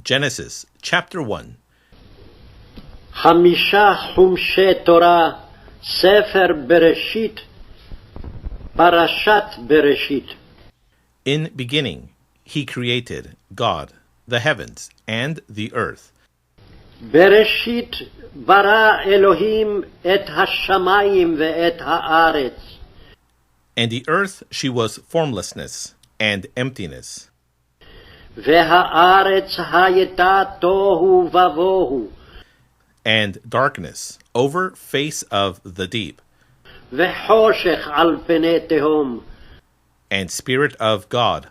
Genesis chapter 1. חמישה חומשי תורה, ספר בראשית, פרשת בראשית. In beginning, he created, God, the heavens and the earth. בראשית ברא אלוהים את השמיים ואת הארץ. And the earth she was formlessness and emptiness. והארץ הייתה תוהו ובוהו. And darkness over face of the deep. וחושך על פני תהום. And spirit of God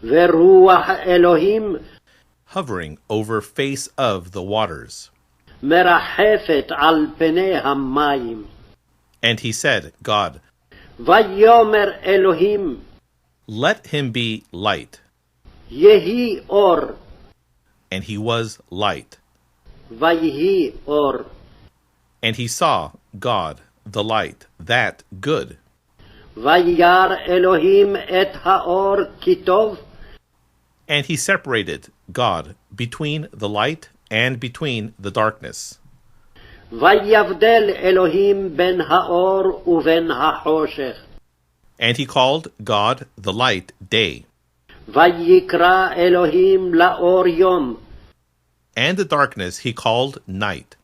ורוח אלוהים hovering over face of the waters. מרחפת על פני המים. And he said, God, ויאמר אלוהים, let him be light. יהי אור. And he was light. ויהי אור. And he saw, God, the light, that good. וירא אלוהים את האור כי טוב. And he separated, God, between the light and between the darkness. ויבדל אלוהים בין האור ובין החושך. And he called God the light day, ויקרא אלוהים לאור יום. and the darkness he called night.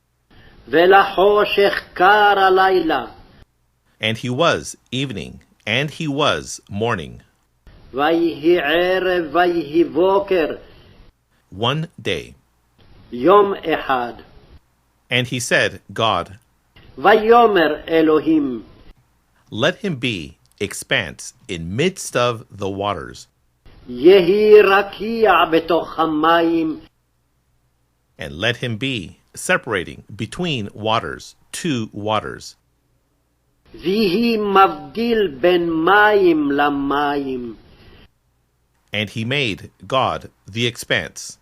ולחושך קר הלילה. And he was evening, and he was morning. ויהי ערב ויהי בוקר. One day. יום אחד. And he said, God, ויאמר אלוהים, let him be expanse in midst of the waters, יהי רקיע בתוך המים. and let him be separating between waters, two waters. ויהי מבדיל בין מים למים. And he made God the expanse.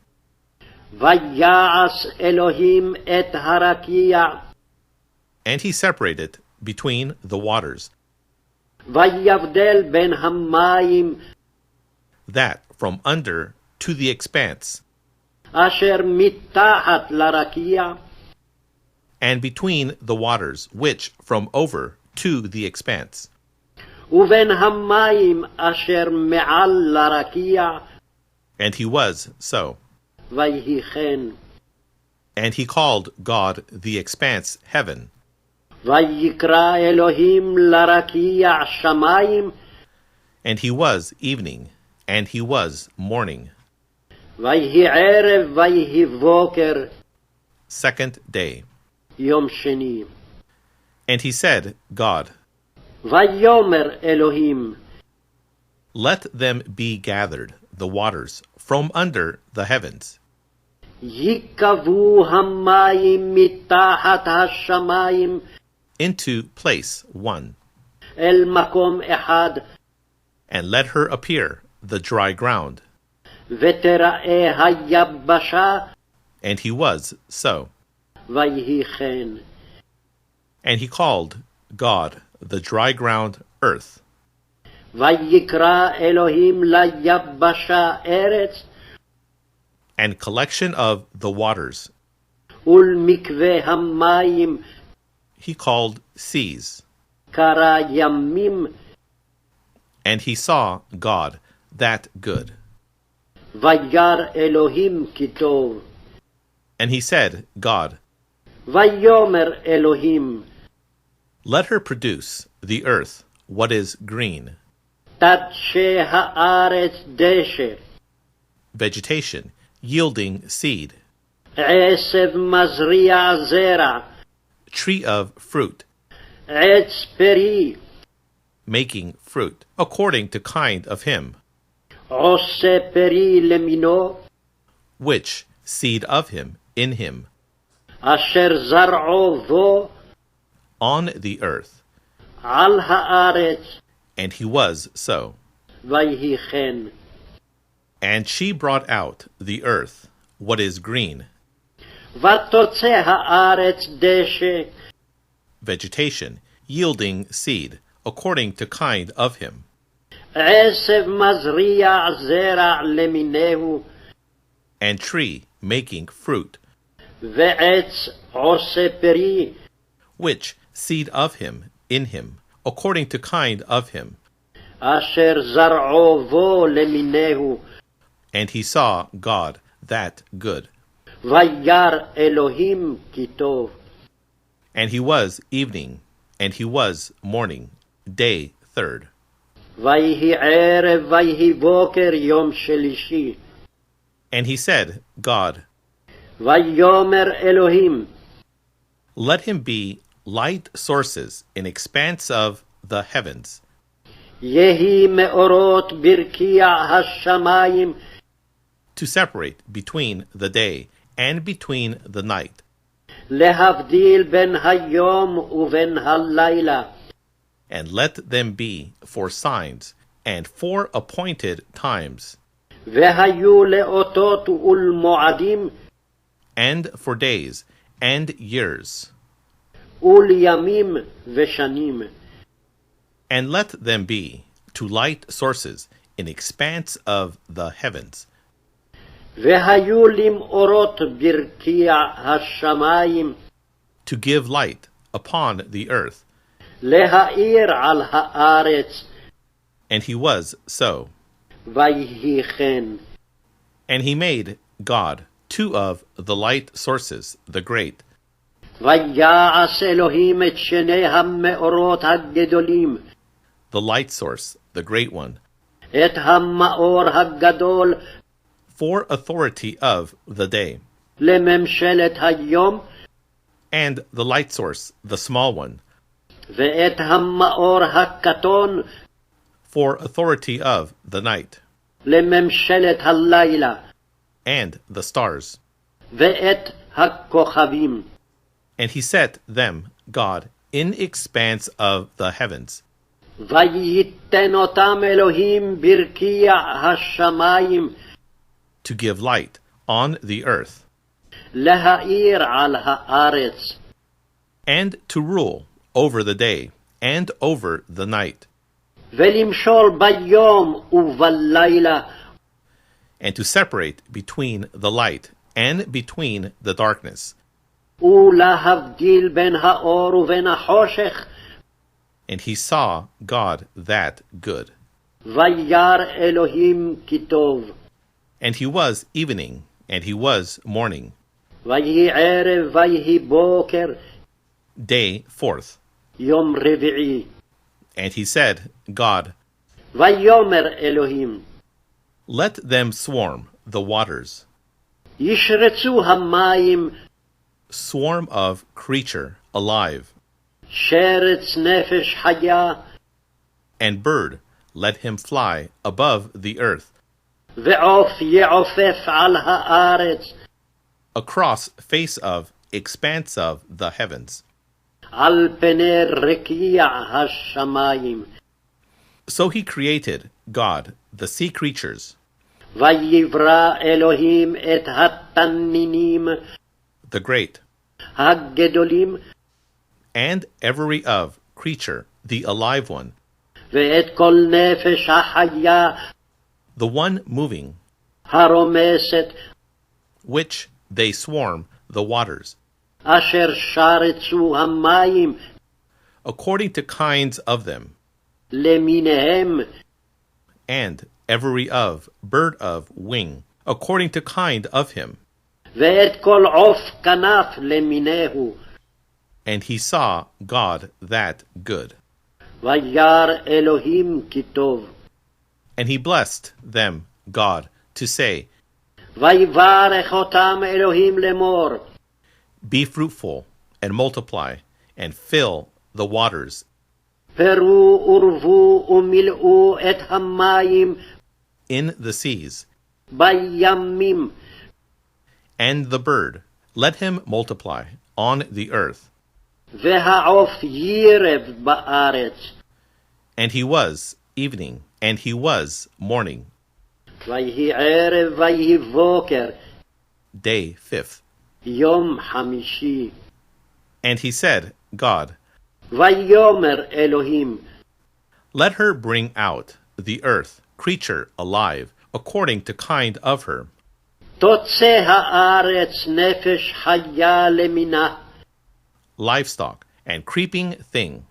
ויעש אלוהים את הרקיע. And he separated between the waters, ויבדל בין המים that from under to the expanse, אשר מתחת לרקיע. and between the waters which from over to the expanse, ובין המים אשר מעל לרקיע. and he was so. ויהי כן. And he called God the expanse heaven, ויקרא אלוהים לרקיע שמיים. and he was evening, and he was morning. ויהי ערב ויהי בוקר. Second day. יום שני. And he said, God, ויאמר אלוהים, let them be gathered, the waters, from under the heavens, יקבעו המים מתחת השמיים into place one, אל מקום אחד. and let her appear, the dry ground. ותראה היבשה. And he was so. ויהי כן. And he called God the dry ground earth, ויקרא אלוהים ליבשה ארץ. and collection of the waters ולמקווה המים he called seas. קרא ימים. And he saw God that good. וירא אלוהים כי טוב. And he said, God, ויאמר אלוהים, let her produce, the earth, what is green, תדשה הארץ דשא. vegetation, yielding seed, עשב מזריע זרע. tree of fruit, עץ פרי. making fruit, according to kind of him, עושה פרי למינו. which seed of him in him, אשר זרעו בו. on the earth. על הארץ. And he was so. ויהי כן. And she brought out, the earth, what is green, ותוצא הארץ דשא. vegetation, yielding seed, according to kind of him, עשב מזריע זרע למיניהו. and tree making fruit, ועץ עושה פרי, which seed of him, in him, according to kind of him. אשר זרעו בו למינהו, And he saw God that good. וירא אלוהים כי טוב. And he was evening, and he was morning, day third. ויהי ערב ויהי בוקר יום שלישי. And he said, God, ויאמר אלוהים, let him be light sources in expanse of the heavens, יהי מאורות ברקיע השמיים, to separate between the day and between the night, להבדיל בין היום ובין הלילה. and let them be for signs and for appointed times, והיו לאותות ולמועדים, and for days and years, ולימים ושנים. and let them be to light sources in expanse of the heavens, והיו למאורות ברקיע השמיים, to give light upon the earth. להאיר על הארץ. And he was so. ויהי כן. And he made God two of the light sources, the great, ויעש אלוהים את שני המאורות הגדולים, the light source, the great one, את המאור הגדול for authority of the day, לממשלת היום, and the light source, the small one, ואת המאור הקטון for authority of the night, לממשלת הלילה, and the stars. ואת הכוכבים. And he set them, God, in expanse of the heavens, וייתן אותם אלוהים ברקיע השמיים, to give light on the earth, להאיר על הארץ. and to rule over the day and over the night, ולמשול ביום ובלילה, and to separate between the light and between the darkness. ולהבדיל בין האור ובין החושך. And he saw God that good. וירא אלוהים כי טוב. And he was evening, and he was morning, ויהי ערב ויהי בוקר day fourth. יום רביעי. And he said, God, ויאמר אלוהים, let them swarm the waters, ישרצו המים, swarm of creature alive, שרץ נפש חיה, and bird, let him fly above the earth, ועוף יעופף על הארץ, across face of, expanse of the heavens. על פני רקיע השמיים. So he created, God, the sea creatures, ויברא אלוהים את התנינים the great, הגדולים, and every of creature, the alive one, ואת כל נפש החיה the one moving, הרומסת, which they swarm the waters, אשר שרצו המים according to kinds of them, למיניהם, and every of bird of wing, according to kind of him. ואת כל עוף כנף למיניהו. And he saw God that good. וירא אלוהים כי טוב. And he blessed them, God, to say, ויברך אותם אלוהים לאמור, be fruitful, and multiply, and fill the waters, פרו ורבו ומילאו את המים in the seas, בימים, and the bird, let him multiply, on the earth. והעוף ירב בארץ. And he was evening, and he was morning, ויהי ערב ויהי בוקר day fifth. יום חמישי. And he said, God, ויאמר אלוהים, let her bring out the earth, creature alive, according to kind of her, תוצא הארץ נפש חיה למינה, livestock, and creeping thing,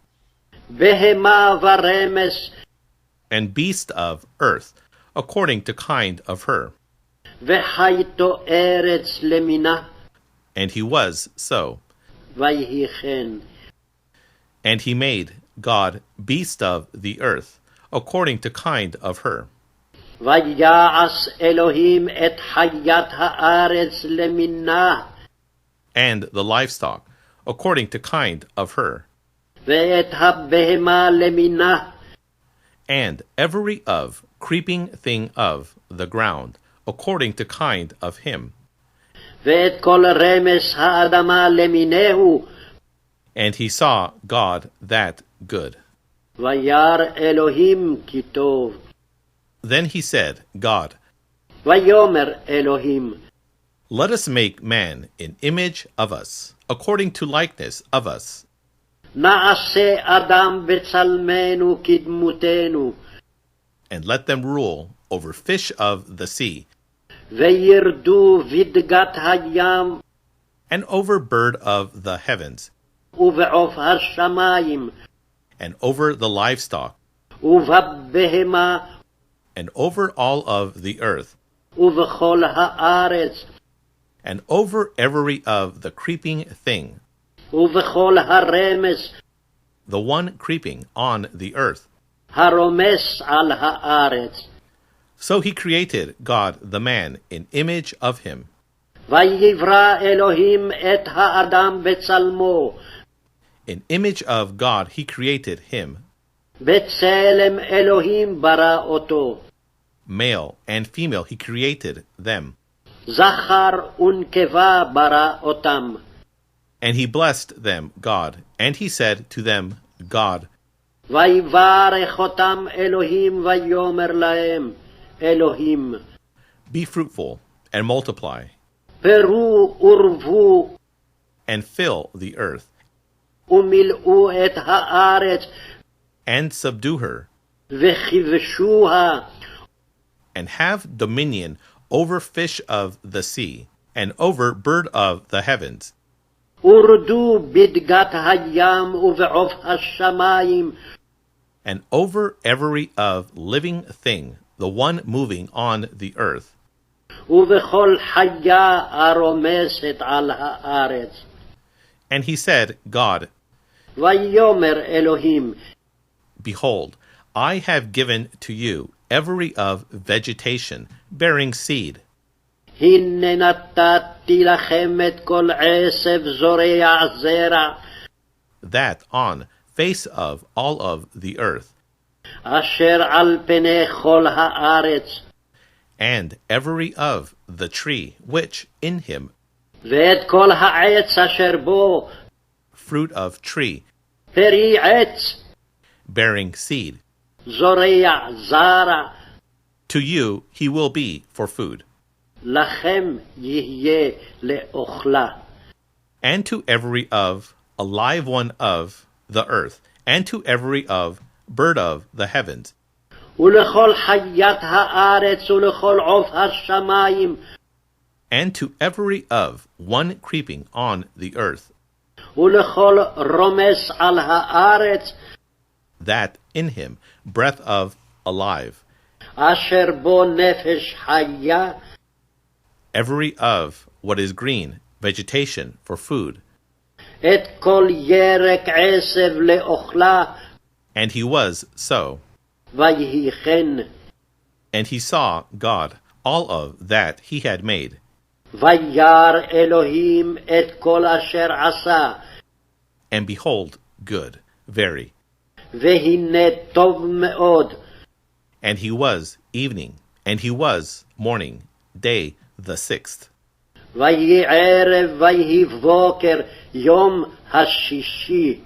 בהמה ורמס, and beast of earth, according to kind of her. וחייתו ארץ למינה, And he was so. ויהי כן. And he made God beast of the earth, according to kind of her. ויעש אלוהים את חיית הארץ למינה, And the livestock, according to kind of her. ואת הבהמה למינה, And every of creeping thing of the ground, according to kind of him. ואת כל רמס האדמה למינהו, And he saw God that good. וירא אלוהים כי טוב. Then he said, God, ויאמר אלוהים, let us make man in image of us, according to likeness of us, נעשה אדם בצלמנו כדמותנו, and let them rule over fish of the sea, וירדו בדגת הים, and over bird of the heavens, ובעוף השמים, and over the livestock, ובבהמה, and over all of the earth, ובכל הארץ, and over every of the creeping thing, ובכל הרמס, the one creeping on the earth. הרומס על הארץ. So he created God the man in image of him. ויברא אלוהים את האדם בצלמו, In image of God he created him. בצלם אלוהים ברא אותו. Male and female he created them. זכר ונקבה ברא אותם. And he blessed them, God, and he said to them, God. ויברך אותם אלוהים ויאמר להם, אלוהים, Be fruitful and multiply, פרו ורבו, and fill the earth, ומילאו את הארץ, and subdue her, וכבשוה, and have dominion over fish of the sea, and over bird of the heavens, ורדו בדגת הים ובעוף השמים, and over every of living thing, the one moving on the earth, ובכל חיה הרומסת על הארץ. And he said, God, ויאמר אלוהים, Behold, I have given to you every of vegetation bearing seed, הנה נתתי לכם את כל עשב זורע זרע, that on face of all of the earth, אשר על פני כל הארץ, and every of the tree which in him, ואת כל העץ אשר בו, fruit of tree, פרי עץ, bearing seed. זורע זרע, To you he will be for food, לכם יהיה לאוכלה. and to every of a live one of the earth, and to every of bird of the heavens, ולכל חיית הארץ ולכל עוף השמים, and to every of one creeping on the earth, ולכל רומס על הארץ, that in him breath of alive, אשר בו נפש חיה, every of what is green, vegetation for food. את כל ירק עשב לאוכלה, And he was so. ויהי כן. And he saw God all of that he had made. וירא אלוהים את כל אשר עשה, And behold, good, very. והנה טוב מאוד. And he was evening, and he was morning, day the 6th. ויהי ערב ויהי בוקר יום השישי.